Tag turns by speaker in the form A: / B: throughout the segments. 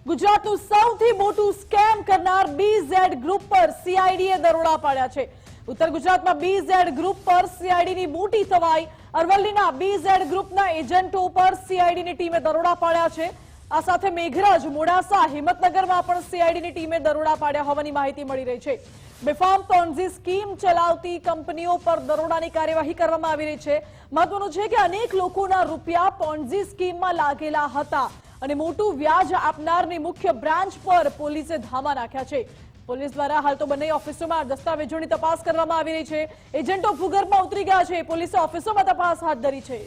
A: ગુજરાતનું સૌથી મોટું સ્કેમ કરનાર બીઝેડ ગ્રુપ પર સીઆઈડીએ દરોડા પાડ્યા છે। ઉત્તર ગુજરાતમાં બીઝેડ ગ્રુપ પર સીઆઈડીની મોટી તવાઈ। અરવલ્લીના બીઝેડ ગ્રુપના એજન્ટો પર સીઆઈડીની ટીમે દરોડા પાડ્યા છે। આ સાથે મેઘરજ, મોડાસા, હિંમતનગરમાં પણ સીઆઈડીની ટીમે દરોડા પાડ્યા હોવાની માહિતી મળી રહી છે। બેફામ પોન્ઝી સ્કીમ ચલાવતી કંપનીઓ પર દરોડાની કાર્યવાહી કરવામાં આવી રહી છે। મહત્વનું છે કે અનેક લોકોના રૂપિયા પોન્ઝી સ્કીમમાં લાગેલા હતા અને મોટું વ્યાજ આપનારની મુખ્ય બ્રાન્ચ પર પોલીસે ધામા નાખ્યા છે। પોલીસ દ્વારા હાલ તો બંને ઓફિસોમાં દસ્તાવેજોની તપાસ કરવામાં આવી રહી છે। એજન્ટો ભૂગર્ભમાં ઉતરી ગયા છે। પોલીસે ઓફિસોમાં તપાસ હાથ ધરી છે।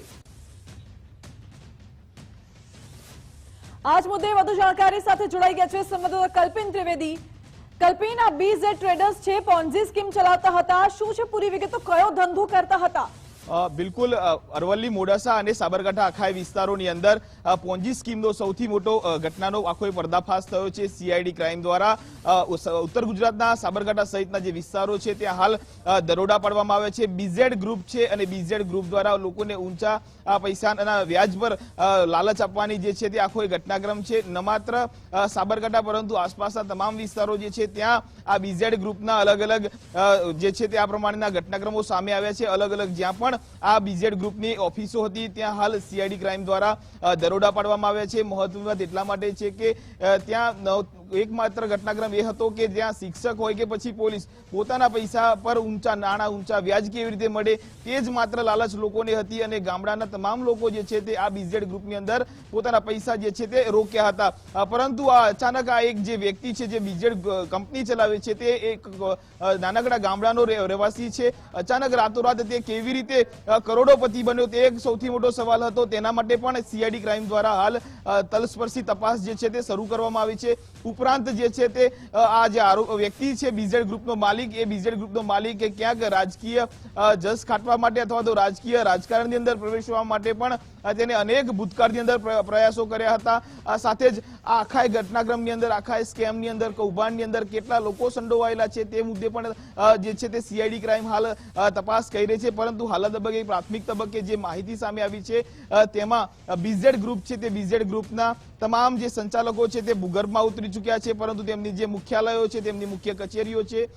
A: આજ મુદ્દે વધુ જાણકારી સાથે જોડાઈ ગયા છે સંવાદદાતા કલ્પિન ત્રિવેદી। કલ્પિન, આ બીઝેડ ટ્રેડર્સ છે, પોન્ઝી સ્કીમ ચલાવતા હતા, શું છે પૂરી વિગતો, કયો ધંધો કરતા હતા?
B: બિલકુલ, અરવલ્લી, મોડાસા અને સાબરકાંઠા આખા વિસ્તારોની અંદર પોન્જી સ્કીમનો સૌથી મોટો ઘટનાનો આખો પર્દાફાશ થયો છે સીઆઈડી ક્રાઇમ દ્વારા। ઉત્તર ગુજરાતના સાબરકાંઠા સહિતના જે વિસ્તારો છે ત્યાં હાલ દરોડા પાડવામાં આવે છે। બીઝેડ ગ્રુપ છે અને બીઝેડ ગ્રુપ દ્વારા લોકોને ઊંચા પૈસાના વ્યાજ પર લાલચ આપવાની જે છે તે આખો ઘટનાક્રમ છે। ન માત્ર સાબરકાંઠા પરંતુ આસપાસના તમામ વિસ્તારો જે છે ત્યાં આ બીઝેડ ગ્રુપના અલગ અલગ જે છે તે આ પ્રમાણેના ઘટનાક્રમો સામે આવ્યા છે। અલગ અલગ જ્યાં પણ આ બીઝેડ ગ્રુપની ઓફિસો હતી ત્યાં હાલ સીઆઈડી ક્રાઇમ દ્વારા દરોડા પાડવામાં આવ્યા છે। મહત્વની વાત એટલા માટે છે કે ત્યાં એકમાત્ર ઘટનાક્રમ એ હતો કે જ્યાં શિક્ષક હોય કે પછી પોલીસ પોતાના પૈસા પર ઊંચા નાણાં, ઊંચા વ્યાજ કેવી રીતે મળે તે જ માત્ર લાલચ લોકોને હતી અને ગામડાના તમામ લોકો જે છે તે આ બીઝેડ ગ્રુપની અંદર પોતાના પૈસા જે છે તે રોક્યા હતા। પરંતુ આ અચાનક આ એક જે વ્યક્તિ છે જે બીઝેડ કંપની ચલાવે છે તે એક નાનકડા ગામડાનો રહેવાસી છે। અચાનક રાતોરાત તે કેવી રીતે કરોડોપતિ બન્યો તે એક સૌથી મોટો સવાલ હતો। તેના માટે પણ સીઆઈડી ક્રાઇમ દ્વારા હાલ તલસ્પર્શી તપાસ જે છે તે શરૂ કરવામાં આવી છે। ઉપરાંત જે છે તે આ જે વ્યક્તિ છે બીઝેડ ગ્રુપનો માલિક, એ બીઝેડ ગ્રુપનો માલિક એ ક્યાંક રાજકીય જશ ખાટવા માટે અથવા તો રાજકીય રાજકારણની અંદર પ્રવેશવા માટે પણ તેને અનેક ભૂતકાળની અંદર પ્રયાસો કર્યા હતા। સાથે જ આ આખા ઘટનાક્રમની અંદર, આખા સ્કેમની અંદર, કૌભાંડની અંદર કેટલા લોકો સંડોવાયેલા છે તે મુદ્દે પણ જે છે તે સીઆઈડી ક્રાઇમ હાલ તપાસ કરી રહી છે। પરંતુ હાલ તબક્કે, પ્રાથમિક તબક્કે જે માહિતી સામે આવી છે તેમાં બીઝેડ ગ્રુપ છે તે બીઝેડ ગ્રુપના તમામ જે સંચાલકો છે તે ભૂગર્ભમાં ઉતરી ચૂક્યા છે, પરંતુ તેમની જે મુખ્યાલયો છે, તેમની મુખ્ય કચેરીઓ છે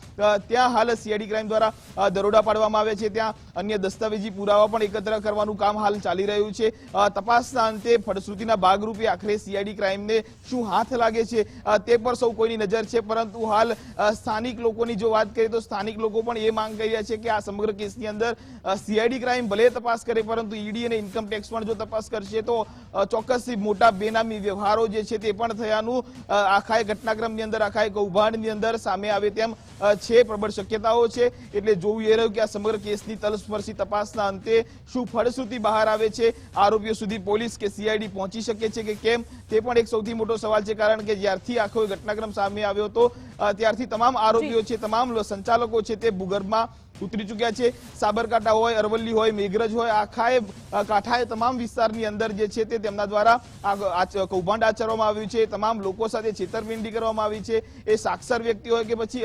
B: ત્યાં હાલ સીઆઈડી ક્રાઇમ દ્વારા દરોડા પાડવામાં આવે છે। ત્યાં અન્ય દસ્તાવેજી પુરાવા પણ એકત્ર કરવાનું કામ હાલ ચાલી રહ્યું છે। તપાસના અંતે ફળશ્રુતિના ભાગરૂપે આખરે સીઆઈડી ક્રાઇમને શું હાથ લાગે છે તે પર સૌ કોઈની નજર છે। પરંતુ હાલ સ્થાનિક લોકોની જો વાત કરીએ તો સ્થાનિક લોકો પણ એ માંગ કરી રહ્યા છે કે આ સમગ્ર કેસની અંદર સીઆઈડી ક્રાઇમ ભલે તપાસ કરે પરંતુ ઈડી અને ઇન્કમ ટેક્સ પણ જો તપાસ કરશે તો ચોક્કસથી મોટા બેનામી વ્યવહારો જે છે તે પણ થયાનું આખા ઘટનાક્રમની અંદર, આખા કૌભાંડની અંદર સામે આવે તેમ છે, પ્રબળ શક્યતાઓ છે। એટલે જોવું એ રહ્યું કે આ સમગ્ર કેસની તલસ્પર્શી તપાસના અંતે શું ફળશ્રુતિ બહાર આવે છે, આરોપીઓ સુધી પોલીસ કે સીઆઈડી પહોંચી શકે છે કે કેમ તે પણ એક સૌથી મોટો સવાલ છે। કારણ કે જ્યારથી આખો ઘટનાક્રમ સામે આવ્યો હતો ત્યારથી તમામ આરોપીઓ છે, તમામ સંચાલકો છે તે ભૂગર્ભમાં ઉતરી ચૂક્યા છે। સાબરકાંઠા હોય, અરવલ્લી હોય, મેઘરજ હોય, આખાએ કાંઠાએ તમામ વિસ્તારની અંદર જે છે તે તેમના દ્વારા કૌભાંડ આચરવામાં આવ્યું છે। તમામ લોકો સાથે છેતરપિંડી કરવામાં આવી છે। એ સાક્ષર વ્યક્તિ હોય કે પછી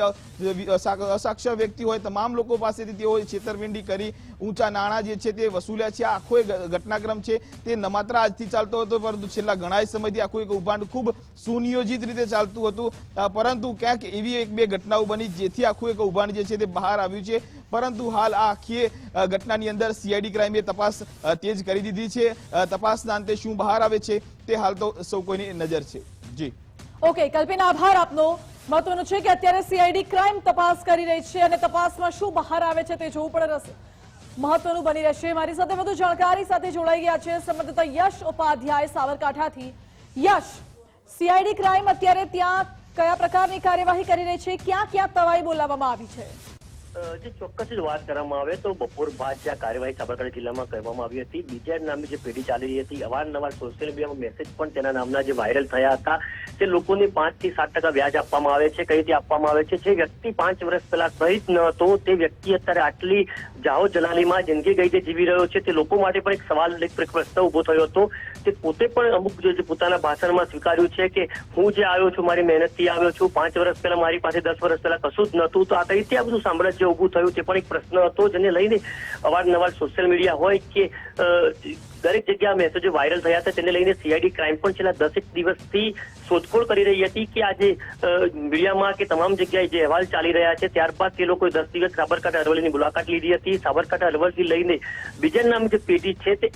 B: અસાક્ષર વ્યક્તિ હોય, તમામ લોકો પાસેથી તેઓ છેતરપિંડી કરી ઊંચા નાણાં જે છે તે વસૂલ્યા છે। આખો ઘટનાક્રમ છે તે ન માત્ર આજથી ચાલતો હતો પરંતુ છેલ્લા ઘણા સમયથી આખું કૌભાંડ ખૂબ સુનિયોજિત રીતે ચાલતું હતું। પરંતુ ક્યાંક એવી એક બે ઘટનાઓ બની જેથી આખું કૌભાંડ જે છે તે બહાર આવ્યું છે। પરંતુ હાલ આ આખી ઘટનાની અંદર સીઆઈડી ક્રાઇમે તપાસ તેજ કરી દીધી છે। તપાસના અંતે શું બહાર આવે છે તે હાલ તો સૌ કોઈની નજર છે। જી
A: ઓકે કલ્પિન, આભાર આપનો। મહત્વનું છે કે અત્યારે સીઆઈડી ક્રાઇમ તપાસ કરી રહી છે અને તપાસમાં શું બહાર આવે છે તે જોવું પણ મહત્વનું બની રહેશે। મારી સાથે વધુ જાણકારી સાથે જોડાઈ ગયા છે સંવાદદાતા યશ ઉપાધ્યાય સાબરકાંઠાથી। યશ, સીઆઈડી ક્રાઇમ અત્યારે ત્યાં કયા પ્રકારની કાર્યવાહી કરી રહી છે, ક્યાં ક્યાં તવાઈ બોલાવવામાં આવી છે?
C: જે ચોક્કસ જ વાત કરવામાં આવે તો બપોર બાદ જે કાર્યવાહી સાબરકાંઠા જિલ્લામાં કરવામાં આવી હતી, બીજેડ નામની જે પેઢી ચાલી રહી હતી, અવારનવાર સોશિયલ મીડિયામાં મેસેજ પણ તેના નામના જે વાયરલ થયા હતા તે લોકોને 5 થી 7% વ્યાજ આપવામાં આવે છે। કઈ રીતે આપવામાં આવે છે? જે વ્યક્તિ 5 વર્ષ પહેલા સહિત ન હતો તે વ્યક્તિ અત્યારે આટલી જાહો જલાલીમાં જિંદગી કઈ રીતે જીવી રહ્યો છે તે લોકો માટે પણ એક સવાલ, એક પ્રશ્ન ઉભો થયો હતો। તે પોતે પણ અમુક જે પોતાના ભાષણમાં સ્વીકાર્યું છે કે હું જે આવ્યો છું, મારી મહેનતથી આવ્યો છું, 5 વર્ષ પહેલા મારી પાસે 10 વર્ષ પહેલા કશું જ નહોતું, તો આ કઈ રીતે આ બધું સામ્રાજ્ય ઉભું થયું તે પણ એક પ્રશ્ન હતો, જેને લઈને અવારનવાર સોશિયલ મીડિયા હોય કે દરેક જગ્યા મેસેજો વાયરલ થયા હતા. તેને લઈને સીઆઈડી ક્રાઇમ પણ છેલ્લા 10 દિવસથી શોધખોળ કરી રહી હતી કે આજે મીડિયામાં કે તમામ જગ્યાએ જે અહેવાલ ચાલી રહ્યા છે ત્યારબાદ તે લોકોએ 10 દિવસ સાબરકાંઠા અરવલ્લીની મુલાકાત લીધી હતી. સાબરકાંઠા અરવલ્લી લઈને બીજા નામની જે પેઢી છે તે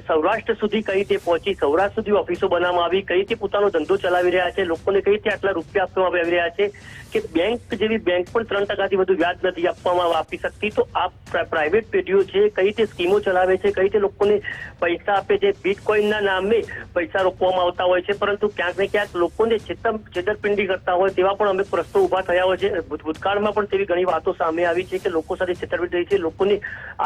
C: સૌરાષ્ટ્ર સુધી કઈ રીતે પહોંચી, સૌરાષ્ટ્ર સુધી ઓફિસો બનાવવામાં આવી, કઈ રીતે પોતાનો ધંધો ચલાવી રહ્યા છે, લોકોને કઈ રીતે આટલા રૂપિયા આપવામાં આવી રહ્યા છે કે બેંક જેવી બેંક પણ 3% વધુ વ્યાજ નથી આપી શકતી. તો આ પ્રાઇવેટ પેઢીઓ છે કઈ રીતે સ્કીમો ચલાવે છે, કઈ રીતે લોકોને પૈસા આપે છે, બિટકોઇનના નામે પૈસા રોકવામાં આવતા હોય છે, પરંતુ ક્યાંક ને ક્યાંક લોકોને છેતરપિંડી કરતા હોય તેવા પણ અમે પ્રશ્નો ઉભા થયા હોય છે. ભૂતકાળમાં પણ તેવી ઘણી વાતો સામે આવી છે કે લોકો સાથે છેતરપિંડી થઈ છે, લોકોને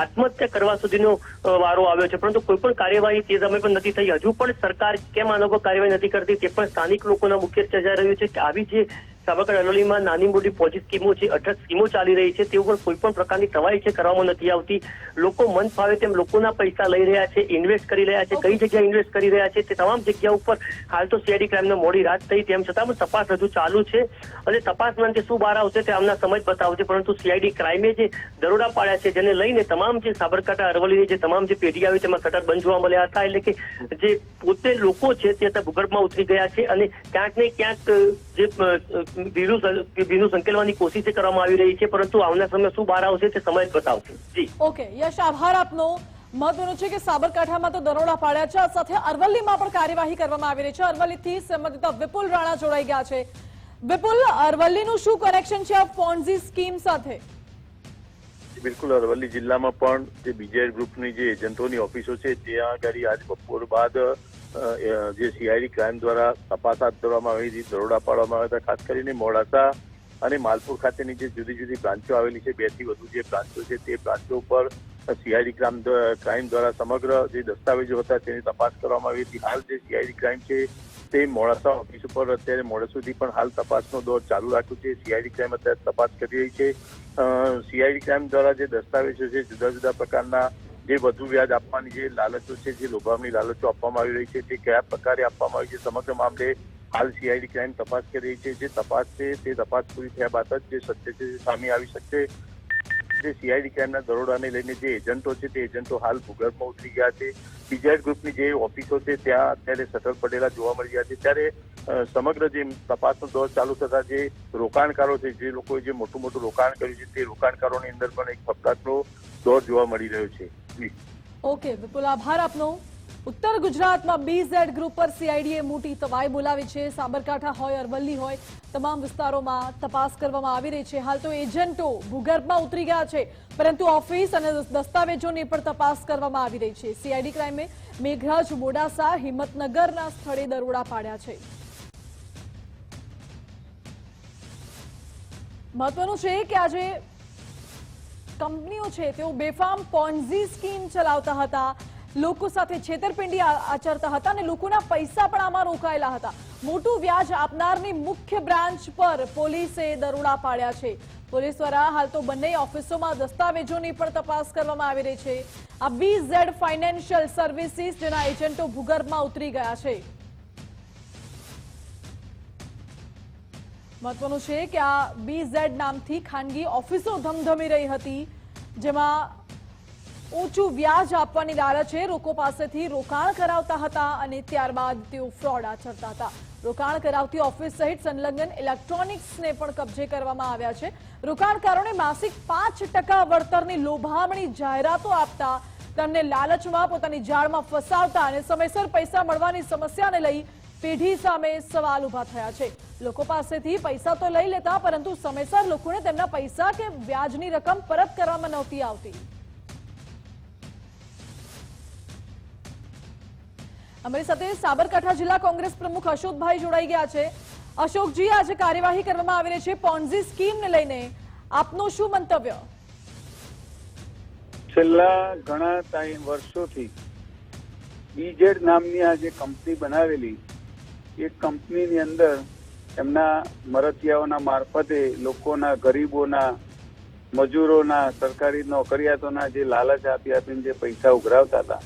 C: આત્મહત્યા કરવા સુધીનો વારો આવ્યો છે, પરંતુ કોઈ પણ કાર્યવાહી તે સમય પણ નથી થઈ. હજુ પણ સરકાર કેમ આના પર કાર્યવાહી નથી કરતી તે પણ સ્થાનિક લોકોના મુખ્ય ચર્ચા રહ્યું છે કે આવી જે સાબરકાંઠા અરવલ્લીમાં નાની મોટી પોચી સ્કીમો છે, 18 સ્કીમો ચાલી રહી છે, તેઓ પણ કોઈ પણ પ્રકારની તવાઈ છે કરવામાં નથી આવતી. લોકો મન ફાવે તેમ લોકોના પૈસા લઈ રહ્યા છે, ઇન્વેસ્ટ કરી રહ્યા છે, કઈ જગ્યાએ ઇન્વેસ્ટ કરી રહ્યા છે તે તમામ જગ્યા ઉપર હાલ તો સીઆઈડી ક્રાઇમનો મોડી રાત થઈ તેમ છતાં પણ તપાસ હજુ ચાલુ છે અને તપાસમાં અંતે શું બહાર આવશે તે આમના સમય બતાવશે. પરંતુ સીઆઈડી ક્રાઇમે જે દરોડા પાડ્યા છે જેને લઈને તમામ જે સાબરકાંઠા અરવલ્લીની જે તમામ જે પેઢી આવી તેમાં શટર બંધ જોવા મળ્યા હતા. એટલે કે જે પોતે લોકો છે તે ભૂગર્ભમાં ઉતરી ગયા છે અને ક્યાંક ને ક્યાંક જે ભીનું સંકેલવાની કોશિશ કરવામાં આવી રહી છે, પરંતુ આવનાર સમય શું બહાર આવશે તે સમય જ બતાવશે. જી
A: ઓકે યશ, આભાર આપનો. મહત્વનું છે કે સાબરકાંઠામાં તો દરોડા પાડ્યા છે, સાથે અરવલ્લીમાં પણ કાર્યવાહી કરવામાં આવી રહી છે. અરવલ્લીથી સંબંધિત વિપુલ રાણા જોડાઈ ગયા છે. વિપુલ, અરવલ્લીનું શું કનેક્શન છે આ પોન્ઝી સ્કીમ સાથે?
D: બિલકુલ, અરવલ્લી જિલ્લામાં પણ જે બીજેડ ગ્રુપની જે એજન્ટોની ઓફિસો છે ત્યાં આગળ આજ બપોર બાદ જે સીઆઈડી ક્રાઇમ દ્વારા તપાસ હાથ ધરવામાં આવી હતી, દરોડા પાડવામાં આવ્યા હતા. ખાસ કરીને મોડાસા અને માલપુર ખાતેની જે જુદી જુદી બ્રાન્ચો આવેલી છે, 2 થી વધુ જે બ્રાન્ચો છે તે બ્રાન્ચો ઉપર સીઆઈડી ક્રાઇમ દ્વારા સમગ્ર જે દસ્તાવેજો હતા તેની તપાસ કરવામાં આવી હતી. હાલ જે સીઆઈડી ક્રાઇમ છે તે મોડાસા ઓફિસ ઉપર અત્યારે મોડે સુધી પણ હાલ તપાસનો દોર ચાલુ રાખ્યો છે. સીઆઈડી ક્રાઇમ અત્યારે તપાસ કરી રહી છે. સીઆઈડી ક્રાઇમ દ્વારા જે દસ્તાવેજો છે, જુદા જુદા પ્રકારના જે વધુ વ્યાજ આપવાની જે લાલચો છે, જે લોભામણી લાલચો આપવામાં આવી રહી છે તે કયા પ્રકારે આપવામાં આવી છે, સમગ્ર મામલે હાલ સીઆઈડી ક્રાઇમ તપાસ કરી રહી છે. જે તપાસ છે તે તપાસ પૂરી થયા બાદ જ જે સત્ય છે તે સામે આવી શકશે. જે સીઆઈડી ક્રાઇમના દરોડાને લઈને જે એજન્ટો છે તે એજન્ટો હાલ ભૂગર્ભમાં ઉતરી ગયા છે. બીજેડ ગ્રુપની જે ઓફિસો છે ત્યાં અત્યારે શટર પડેલા જોવા મળી રહ્યા છે. ત્યારે સમગ્ર જે તપાસનો દોર ચાલુ થતા જે રોકાણકારો છે, જે લોકોએ જે મોટું રોકાણ કર્યું છે તે રોકાણકારોની અંદર પણ એક ફફડાટનો દોર જોવા મળી રહ્યો છે.
A: ઓકે વિપુલ, આભાર આપનો. ઉત્તર ગુજરાતમાં બીઝેડ ગ્રુપ પર સીઆઈડીએ મોટી તવાઈ બોલાવી છે. સાબરકાંઠા હોય, અરવલ્લી હોય, તમામ વિસ્તારોમાં તપાસ કરવામાં આવી રહી છે. હાલ તો એજન્ટો ભૂગર્ભમાં ઉતરી ગયા છે, પરંતુ ઓફિસ અને દસ્તાવેજોની પણ તપાસ કરવામાં આવી રહી છે. સીઆઈડી ક્રાઇમે મેઘરજ, મોડાસા, હિંમતનગરના સ્થળે દરોડા પાડ્યા છે. મહત્વનું છે કે આજે કંપનીઓ છે તેઓ બેફામ પોન્ઝી સ્કીમ ચલાવતા હતા, લોકો સાથે છેતરપિંડી આચરતા હતા અને લોકોના પૈસા પણ આમાં રોકાયેલા હતા. મોટું વ્યાજ આપનારની મુખ્ય બ્રાન્ચ પર પોલીસે દરોડા પાડ્યા છે. પોલીસ દ્વારા હાલ તો બંને ઓફિસોમાં દસ્તાવેજોની પણ તપાસ કરવામાં આવી રહી છે. આ બીઝેડ ફાઇનાન્શિયલ સર્વિસીસ જેના એજન્ટો ભૂગર્ભમાં ઉતરી ગયા છે. મહત્વનું છે કે આ બીઝેડ નામથી ખાનગી ઓફિસો ધમધમી રહી હતી, જેમાં ઊંચું વ્યાજ આપવાની લાલચે લોકો પાસેથી રોકાણ કરાવતા હતા અને ત્યારબાદ તેઓ ફ્રોડ આચરતા હતા. રોકાણ કરાવતી ઓફિસ સહિત સંલગ્ન ઇલેક્ટ્રોનિક્સને પણ કબજે કરવામાં આવ્યા છે. રોકાણકારોને માસિક 5% વળતરની લોભામણી જાહેરાતો આપતા, તેમને લાલચમાં પોતાની જાળમાં ફસાવતા અને સમયસર પૈસા મળવાની સમસ્યાને લઈ પેઢી સામે સવાલ ઉભા થયા છે. લોકો પાસેથી પૈસા તો લઈ લેતા, પરંતુ સમયસર લોકોને તેમના પૈસા કે વ્યાજની રકમ પરત કરવામાં નહોતી આવતી. અમારી સાથે સાબરકાંઠા જિલ્લા કોંગ્રેસ પ્રમુખ અશોકભાઈ જોડાઈ ગયા છે. અશોકજી, આજે કાર્યવાહી કરવામાં આવી રહી છે પોન્ઝી સ્કીમને લઈને, આપનું શું મંતવ્ય?
E: છેલ્લા ઘણા વર્ષોથી બીજેડ નામની આ જે કંપની બનાવેલી, એ કંપનીની અંદર એમના મરતિયાઓના મારફતે લોકોના, ગરીબોના, મજૂરોના, સરકારી નોકરિયાતોના જે લાલચ આપીને જે પૈસા ઉઘરાવતા હતા,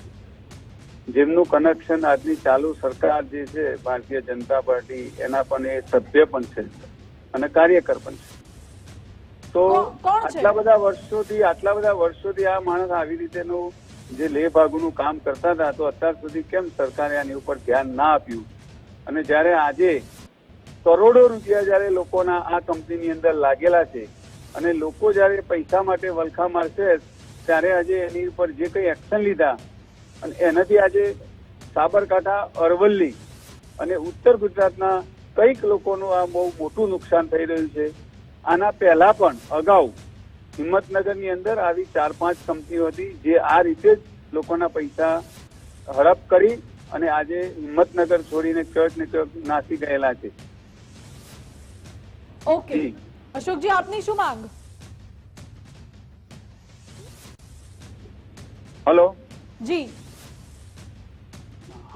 E: જેમનું કનેક્શન આજની ચાલુ સરકાર જે છે ભારતીય જનતા પાર્ટી, એના પણ એ સભ્ય પણ છે અને કાર્યકર પણ છે. તો આટલા બધા વર્ષોથી આ માણસ આવી રીતેનું જે લે ભાગુનું કામ કરતા હતા, તો અત્યાર સુધી કેમ સરકારે આની ઉપર ધ્યાન ના આપ્યું? અને જ્યારે આજે કરોડો રૂપિયા જ્યારે લોકોના આ કંપનીની અંદર લાગેલા છે અને લોકો જ્યારે પૈસા માટે વલખા મારશે, ત્યારે આજે એની ઉપર જે કંઈ એક્શન લીધા અને એનાથી આજે સાબરકાંઠા, અરવલ્લી અને ઉત્તર ગુજરાતના કઈક લોકોનું આ બહુ મોટું નુકસાન થઈ રહ્યું છે. આના પહેલા પણ અગાઉ હિંમતનગરની અંદર આવી 4-5 કંપનીઓ હતી જે આ રીતે જ લોકોના પૈસા હડપ કરી અને આજે હિંમતનગર છોડીને ક્યાંક ને ક્યાંક નાસી ગયેલા છે.
A: ઓકે અશોકજી, આપની શું માંગ?
E: હલો
A: જી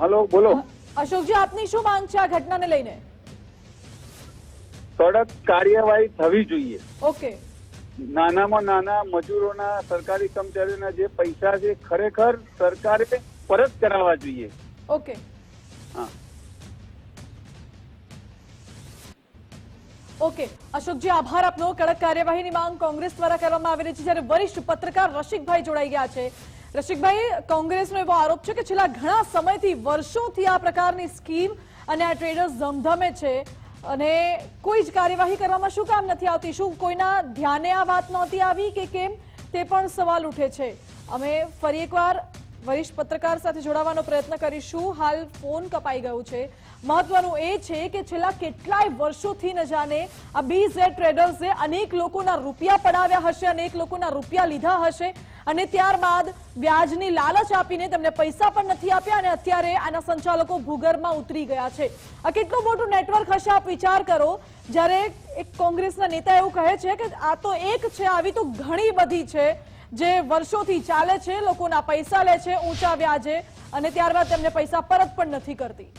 E: હલો, બોલો.
A: અશોકજી, આપની શું માંગ છે આ ઘટનાને લઈને?
E: કડક કાર્યવાહી થવી જોઈએ.
A: ઓકે,
E: નાનામાં નાના મજૂરોના, સરકારી કર્મચારીઓના જે પૈસા છે ખરેખર સરકારે પરત કરાવવા જોઈએ.
A: ઓકે,
E: હા.
A: ઓકે અશોકજી, આભાર આપનો. કડક કાર્યવાહીની માંગ કોંગ્રેસ દ્વારા કરવામાં આવી રહી છે, જ્યારે વરિષ્ઠ પત્રકાર રસિકભાઈ જોડાઈ ગયા છે. રસિકભાઈ, કોંગ્રેસનો એવો આરોપ છે કે છેલ્લા ઘણા સમયથી, વર્ષોથી આ પ્રકારની સ્કીમ અને આ ટ્રેડર્સ ધમધમે છે અને કોઈ જ કાર્યવાહી કરવામાં શું કામ નથી આવતી? શું કોઈના ધ્યાને આ વાત નહોતી આવી કે કેમ, તે પણ સવાલ ઉઠે છે. અમે ફરી એકવાર વરિષ્ઠ પત્રકાર સાથે જોડાવાનો પ્રયત્ન કરીશું. હાલ ફોન કપાઈ ગયું છે. મહત્વનું એ છે કે છેલ્લા કેટલાય વર્ષોથી ન જાણે આ BZ ટ્રેડર્સે અનેક લોકોના રૂપિયા પડાવ્યા હશે, અનેક લોકોના રૂપિયા લીધા હશે અને ત્યારબાદ વ્યાજની લાલચ આપીને તેમને પૈસા પણ નથી આપ્યા અને અત્યારે આના સંચાલકો ભૂગર્ભમાં ઉતરી ગયા છે. આ કેટલું મોટું નેટવર્ક હશે, આપ વિચાર કરો. જ્યારે એક કોંગ્રેસના નેતા એવું કહે છે કે આ તો એક છે, આવી તો ઘણી બધી છે જે વર્ષોથી ચાલે છે, લોકોના પૈસા લે છે ઊંચા વ્યાજે અને ત્યારબાદ તેમને પૈસા પરત પણ નથી કરતી.